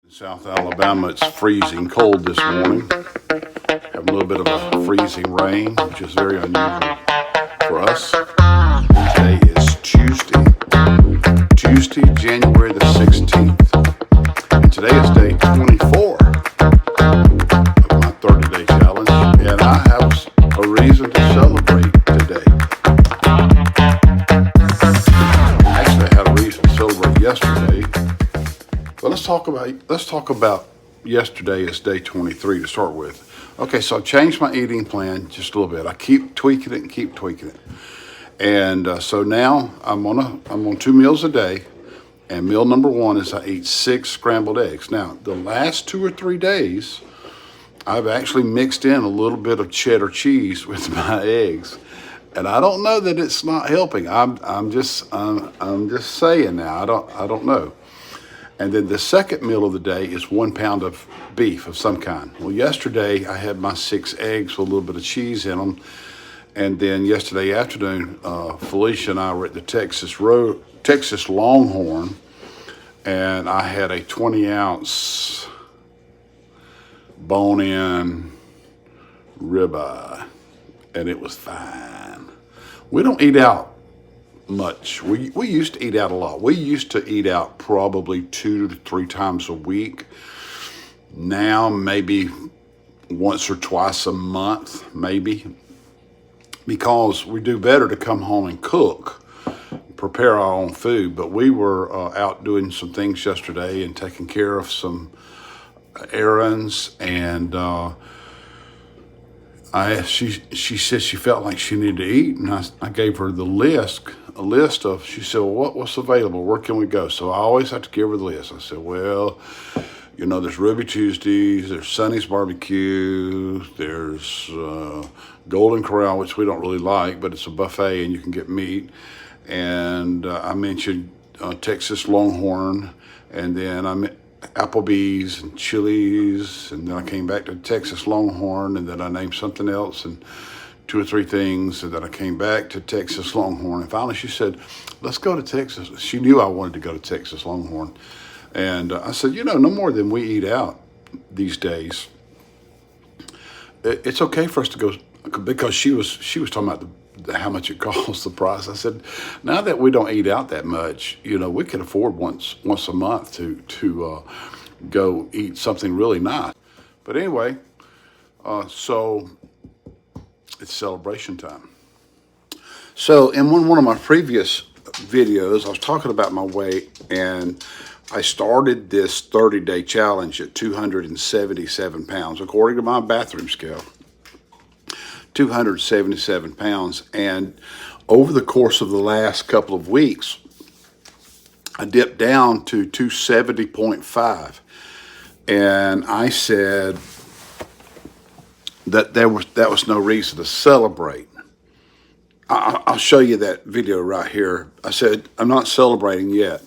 South Alabama, it's freezing cold this morning. Have a little bit of a freezing rain, which is very unusual for us. Today is Tuesday, January the 16th. And today is day 24 of my 30-day challenge, and I have a reason to celebrate today. Actually, I had a reason to celebrate yesterday. But let's talk about yesterday as day 23 to start with. Okay, so I've changed my eating plan just a little bit. I keep tweaking it. And so now I'm on 2 meals a day, and meal number 1 is I eat 6 scrambled eggs. Now, the last 2 or 3 days, I've actually mixed in a little bit of cheddar cheese with my eggs. And I don't know that it's not helping. I'm just saying now. I don't know. And then the second meal of the day is 1 pound of beef of some kind. Well, yesterday I had my 6 eggs with a little bit of cheese in them. And then yesterday afternoon, Felicia and I were at the Texas Longhorn, and I had a 20-ounce bone-in ribeye, and it was fine. We don't eat out much. We used to eat out a lot. We used to eat out probably 2 to 3 times a week. Now maybe once or twice a month, maybe, because we do better to come home and cook, prepare our own food. But we were out doing some things yesterday and taking care of some errands, and she said she felt like she needed to eat, and I gave her a list of, she said, well, what's available? Where can we go? So I always have to give her the list. I said, well, there's Ruby Tuesdays, there's Sonny's Barbecue, there's Golden Corral, which we don't really like, but it's a buffet and you can get meat. And I mentioned Texas Longhorn, and then Applebee's and Chili's, and then I came back to Texas Longhorn, and then I named something else and 2 or 3 things, and then I came back to Texas Longhorn, and finally she said, let's go to Texas. She knew I wanted to go to Texas Longhorn, and I said, no more than we eat out these days. It's okay for us to go, because she was talking about how much it costs, the price. I said, now that we don't eat out that much, we can afford once a month to go eat something really nice. But anyway, so it's celebration time. So in one of my previous videos, I was talking about my weight, and I started this 30-day challenge at 277 pounds, according to my bathroom scale. 277 pounds, and over the course of the last couple of weeks, I dipped down to 270.5, and I said that that was no reason to celebrate. I'll show you that video right here. I said I'm not celebrating yet.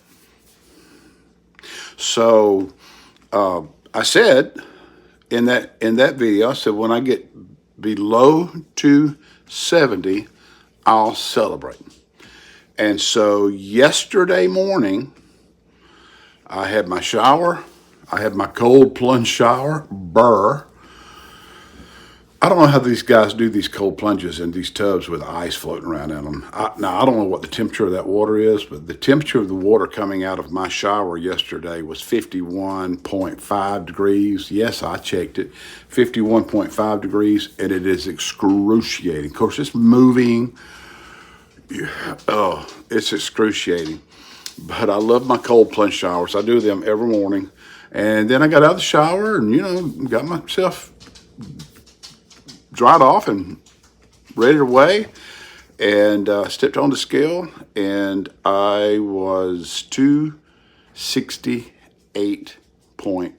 So I said in that video, I said when I get below 270, I'll celebrate. And so yesterday morning, I had my shower. I had my cold plunge shower. I don't know how these guys do these cold plunges in these tubs with ice floating around in them. Now, I don't know what the temperature of that water is, but the temperature of the water coming out of my shower yesterday was 51.5 degrees. Yes, I checked it. 51.5 degrees, and it is excruciating. Of course, it's moving. Oh, it's excruciating. But I love my cold plunge showers. I do them every morning. And then I got out of the shower and, got myself dried off and ready to weigh, and stepped on the scale, and I was 268.8.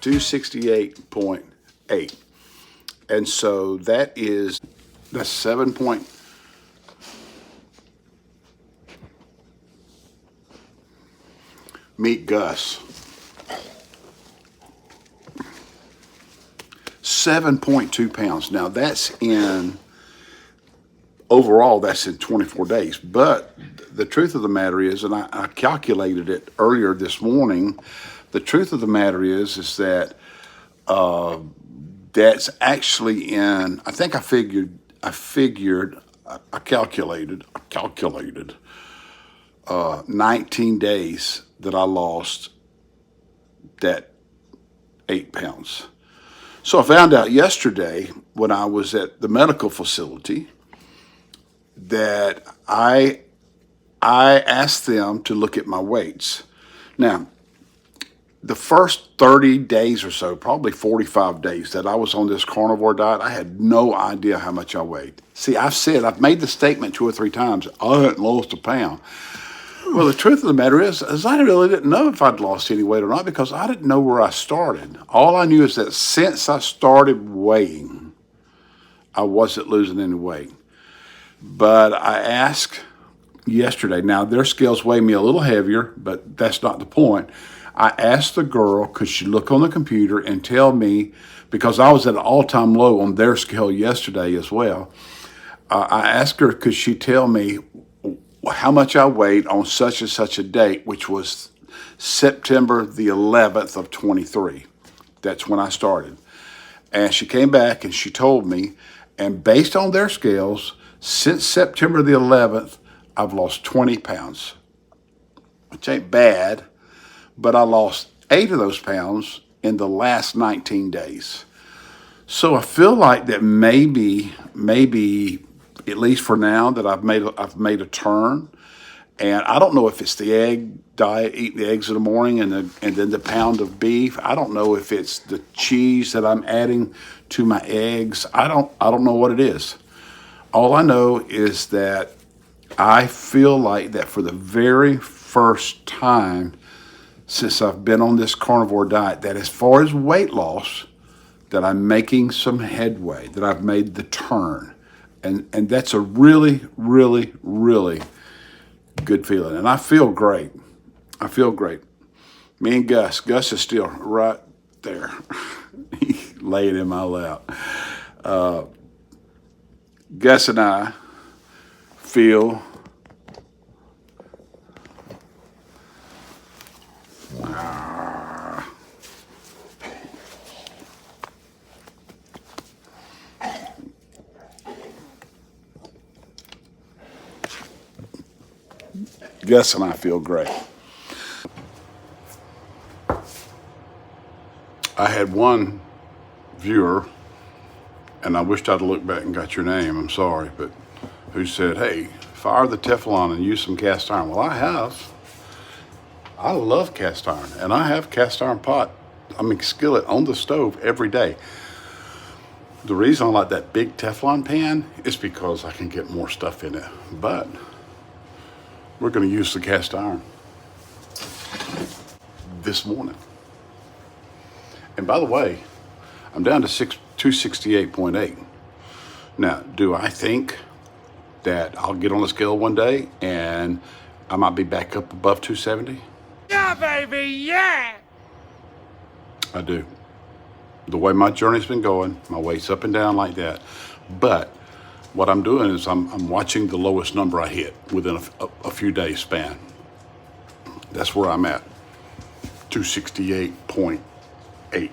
268.8. And so that's 7 point. Meet Gus. 7.2 pounds. Now overall, that's in 24 days. But the truth of the matter is, and I calculated it earlier this morning. The truth of the matter is that that's actually in. I think I calculated 19 days that I lost that 8 pounds. So I found out yesterday when I was at the medical facility that I asked them to look at my weights. Now, the first 30 days or so, probably 45 days that I was on this carnivore diet, I had no idea how much I weighed. See, I've made the statement 2 or 3 times, I hadn't lost a pound. Well, the truth of the matter is I really didn't know if I'd lost any weight or not because I didn't know where I started. All I knew is that since I started weighing, I wasn't losing any weight. But I asked yesterday, now their scales weigh me a little heavier, but that's not the point. I asked the girl, could she look on the computer and tell me, because I was at an all-time low on their scale yesterday as well. I asked her, could she tell me how much I weighed on such and such a date, which was September the 11th of 23. That's when I started. And she came back and she told me, and based on their scales, since September the 11th, I've lost 20 pounds, which ain't bad, but I lost 8 of those pounds in the last 19 days. So I feel like that maybe, at least for now, that I've made a turn. And I don't know if it's the egg diet, eating the eggs in the morning and then the pound of beef. I don't know if it's the cheese that I'm adding to my eggs. I don't know what it is. All I know is that I feel like that for the very first time since I've been on this carnivore diet, that as far as weight loss, that I'm making some headway, that I've made the turn. And that's a really, really, really good feeling. And I feel great. I feel great. Me and Gus is still right there. He laid in my lap. Gus and I feel Gus and I feel great. I had one viewer, and I wished I'd looked back and got your name, I'm sorry, but who said, hey, fire the Teflon and use some cast iron. Well, I have. I love cast iron, and I have cast iron skillet on the stove every day. The reason I like that big Teflon pan is because I can get more stuff in it, but we're going to use the cast iron this morning. And by the way, I'm down to 268.8. Now, do I think that I'll get on the scale one day and I might be back up above 270? Yeah, baby, yeah! I do. The way my journey's been going, my weight's up and down like that. But what I'm doing is I'm watching the lowest number I hit within a few days span. That's where I'm at, 268.8.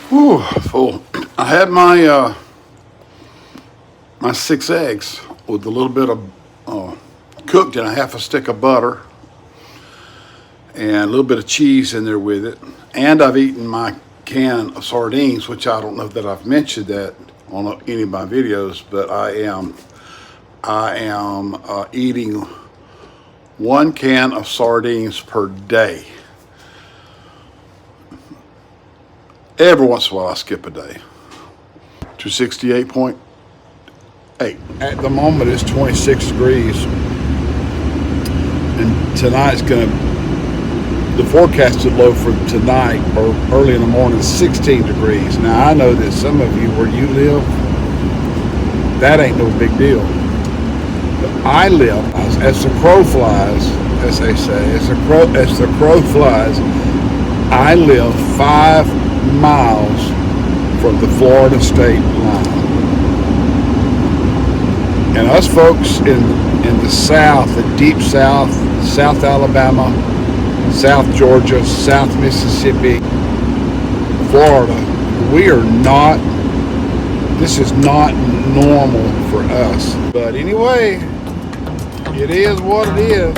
Whew, full. I had my 6 eggs with a little bit of cooked in a half a stick of butter and a little bit of cheese in there with it. And I've eaten my can of sardines, which I don't know that I've mentioned that on any of my videos, but I am eating 1 can of sardines per day. Every once in a while I skip a day. To 68.8. At the moment it's 26 degrees. And tonight's the forecasted low for tonight or early in the morning is 16 degrees. Now I know that some of you where you live, that ain't no big deal. But I live, as the crow flies, as they say, as the crow flies, I live 5 miles from the Florida state line. And us folks in the South, the deep South, South Alabama, South Georgia, South Mississippi, Florida, this is not normal for us. But anyway, it is what it is.